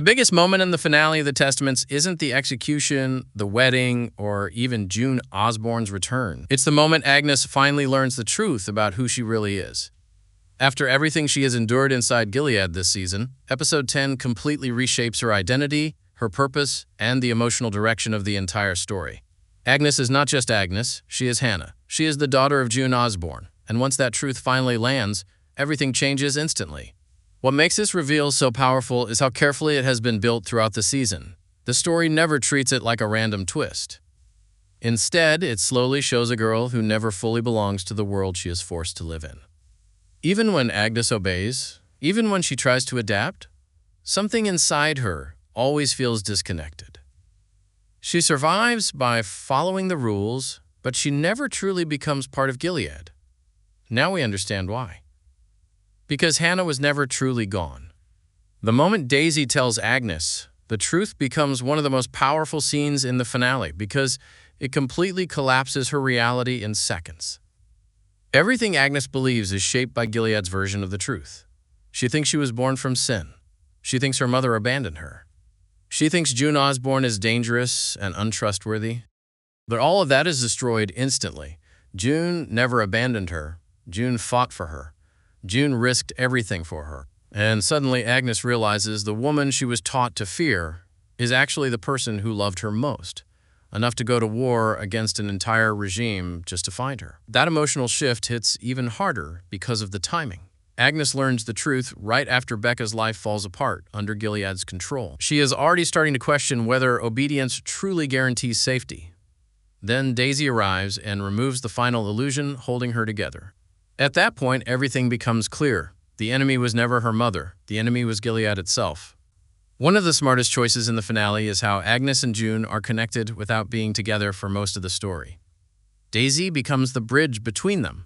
biggest moment in the finale of the Testaments isn't the execution, the wedding, or even June Osborne's return. It's the moment Agnes finally learns the truth about who she really is. After everything she has endured inside Gilead this season, Episode 10 completely reshapes her identity, her purpose, and the emotional direction of the entire story. Agnes is not just Agnes, she is Hannah. She is the daughter of June Osborne, and once that truth finally lands, everything changes instantly. What makes this reveal so powerful is how carefully it has been built throughout the season. The story never treats it like a random twist. Instead, it slowly shows a girl who never fully belongs to the world she is forced to live in. Even when Agnes obeys, even when she tries to adapt, something inside her always feels disconnected. She survives by following the rules, but she never truly becomes part of Gilead. Now we understand why. Because Hannah was never truly gone. The moment Daisy tells Agnes, the truth becomes one of the most powerful scenes in the finale because it completely collapses her reality in seconds. Everything Agnes believes is shaped by Gilead's version of the truth. She thinks she was born from sin. She thinks her mother abandoned her. She thinks June Osborne is dangerous and untrustworthy. But all of that is destroyed instantly. June never abandoned her. June fought for her. June risked everything for her. And suddenly Agnes realizes the woman she was taught to fear is actually the person who loved her most, enough to go to war against an entire regime just to find her. That emotional shift hits even harder because of the timing. Agnes learns the truth right after Becca's life falls apart under Gilead's control. She is already starting to question whether obedience truly guarantees safety. Then Daisy arrives and removes the final illusion holding her together. At that point, everything becomes clear. The enemy was never her mother. The enemy was Gilead itself. One of the smartest choices in the finale is how Agnes and June are connected without being together for most of the story. Daisy becomes the bridge between them.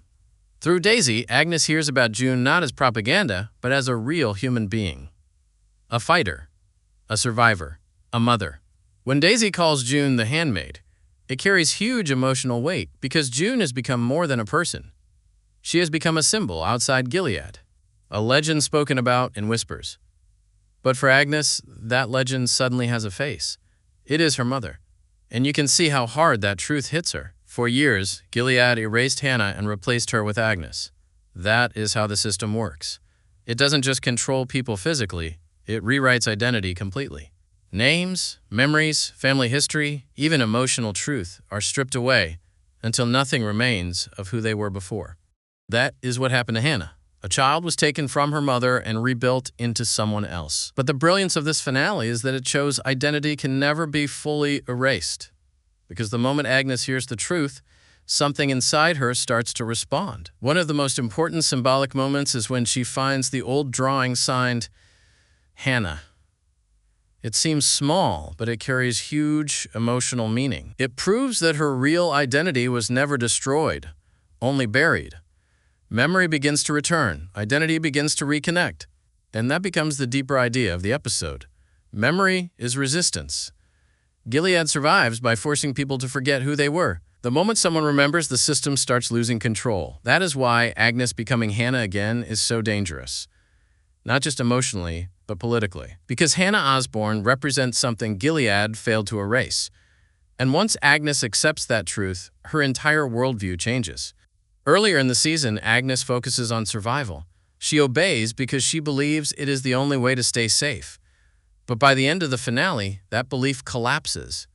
Through Daisy, Agnes hears about June not as propaganda, but as a real human being. A fighter, a survivor, a mother. When Daisy calls June the handmaid, it carries huge emotional weight because June has become more than a person. She has become a symbol outside Gilead, a legend spoken about in whispers. But for Agnes, that legend suddenly has a face. It is her mother, and you can see how hard that truth hits her. For years, Gilead erased Hannah and replaced her with Agnes. That is how the system works. It doesn't just control people physically, it rewrites identity completely. Names, memories, family history, even emotional truth are stripped away until nothing remains of who they were before. That is what happened to Hannah. A child was taken from her mother and rebuilt into someone else. But the brilliance of this finale is that it shows identity can never be fully erased. Because the moment Agnes hears the truth, something inside her starts to respond. One of the most important symbolic moments is when she finds the old drawing signed Hannah. It seems small, but it carries huge emotional meaning. It proves that her real identity was never destroyed, only buried. Memory begins to return, identity begins to reconnect, and that becomes the deeper idea of the episode. Memory is resistance. Gilead survives by forcing people to forget who they were. The moment someone remembers, the system starts losing control. That is why Agnes becoming Hannah again is so dangerous. Not just emotionally, but politically. Because Hannah Osborne represents something Gilead failed to erase. And once Agnes accepts that truth, her entire worldview changes. Earlier in the season, Agnes focuses on survival. She obeys because she believes it is the only way to stay safe. But by the end of the finale, that belief collapses.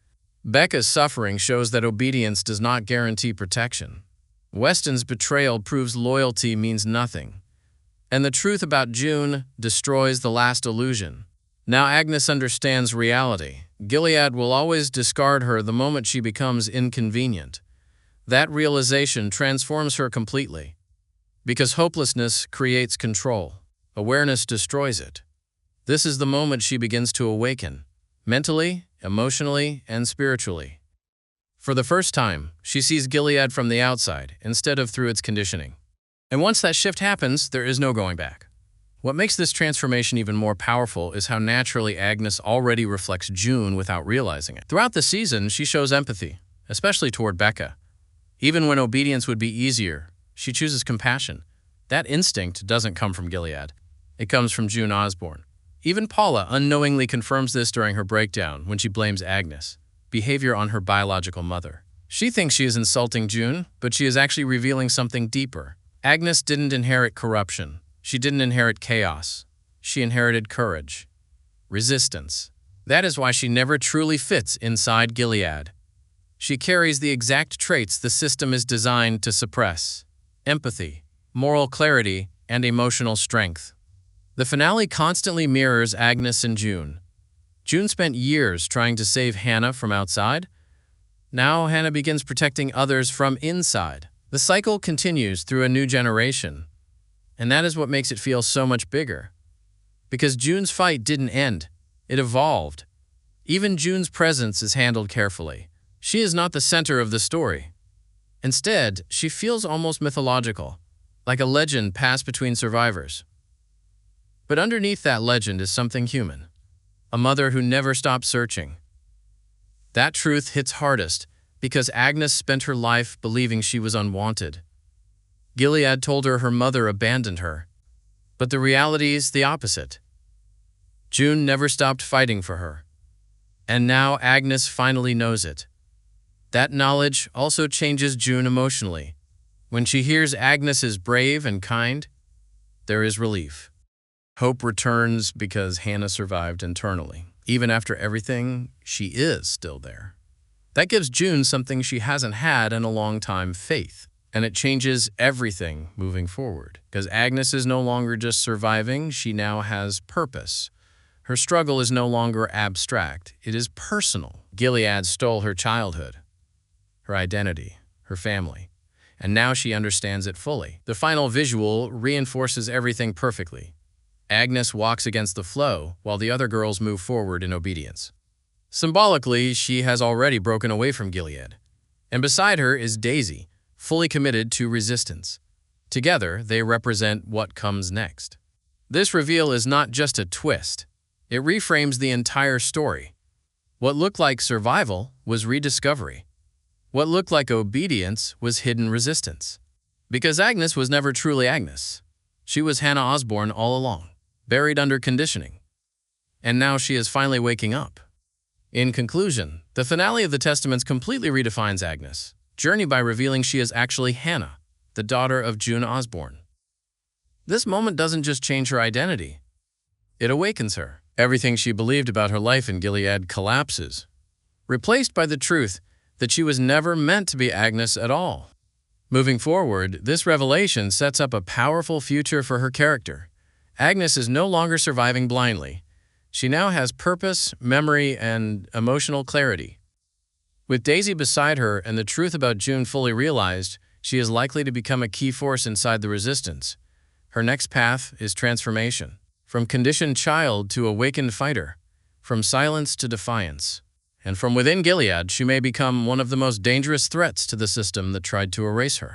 Becca's suffering shows that obedience does not guarantee protection. Weston's betrayal proves loyalty means nothing. And the truth about June destroys the last illusion. Now Agnes understands reality. Gilead will always discard her the moment she becomes inconvenient. That realization transforms her completely. Because hopelessness creates control. Awareness destroys it. This is the moment she begins to awaken, mentally, emotionally, and spiritually. For the first time, she sees Gilead from the outside instead of through its conditioning. And once that shift happens, there is no going back. What makes this transformation even more powerful is how naturally Agnes already reflects June without realizing it. Throughout the season, she shows empathy, especially toward Becca. Even when obedience would be easier, she chooses compassion. That instinct doesn't come from Gilead. It comes from June Osborne. Even Paula unknowingly confirms this during her breakdown when she blames Agnes' behavior on her biological mother. She thinks she is insulting June, but she is actually revealing something deeper. Agnes didn't inherit corruption. She didn't inherit chaos. She inherited courage, resistance. That is why she never truly fits inside Gilead. She carries the exact traits the system is designed to suppress: empathy, moral clarity, and emotional strength. The finale constantly mirrors Agnes and June. June spent years trying to save Hannah from outside. Now Hannah begins protecting others from inside. The cycle continues through a new generation, and that is what makes it feel so much bigger. Because June's fight didn't end, it evolved. Even June's presence is handled carefully. She is not the center of the story. Instead, she feels almost mythological, like a legend passed between survivors. But underneath that legend is something human, a mother who never stopped searching. That truth hits hardest because Agnes spent her life believing she was unwanted. Gilead told her her mother abandoned her, but the reality is the opposite. June never stopped fighting for her, and now Agnes finally knows it. That knowledge also changes June emotionally. When she hears Agnes is brave and kind, there is relief. Hope returns because Hannah survived internally. Even after everything, she is still there. That gives June something she hasn't had in a long time: faith. And it changes everything moving forward. Because Agnes is no longer just surviving, she now has purpose. Her struggle is no longer abstract, it is personal. Gilead stole her childhood, her identity, her family, and now she understands it fully. The final visual reinforces everything perfectly. Agnes walks against the flow, while the other girls move forward in obedience. Symbolically, she has already broken away from Gilead. And beside her is Daisy, fully committed to resistance. Together, they represent what comes next. This reveal is not just a twist. It reframes the entire story. What looked like survival was rediscovery. What looked like obedience was hidden resistance. Because Agnes was never truly Agnes. She was Hannah Osborne all along, buried under conditioning. And now she is finally waking up. In conclusion, the finale of the Testaments completely redefines Agnes' journey by revealing she is actually Hannah, the daughter of June Osborne. This moment doesn't just change her identity. It awakens her. Everything she believed about her life in Gilead collapses, replaced by the truth that she was never meant to be Agnes at all. Moving forward, this revelation sets up a powerful future for her character. Agnes is no longer surviving blindly. She now has purpose, memory, and emotional clarity. With Daisy beside her and the truth about June fully realized, she is likely to become a key force inside the resistance. Her next path is transformation. From conditioned child to awakened fighter, from silence to defiance. And from within Gilead, she may become one of the most dangerous threats to the system that tried to erase her.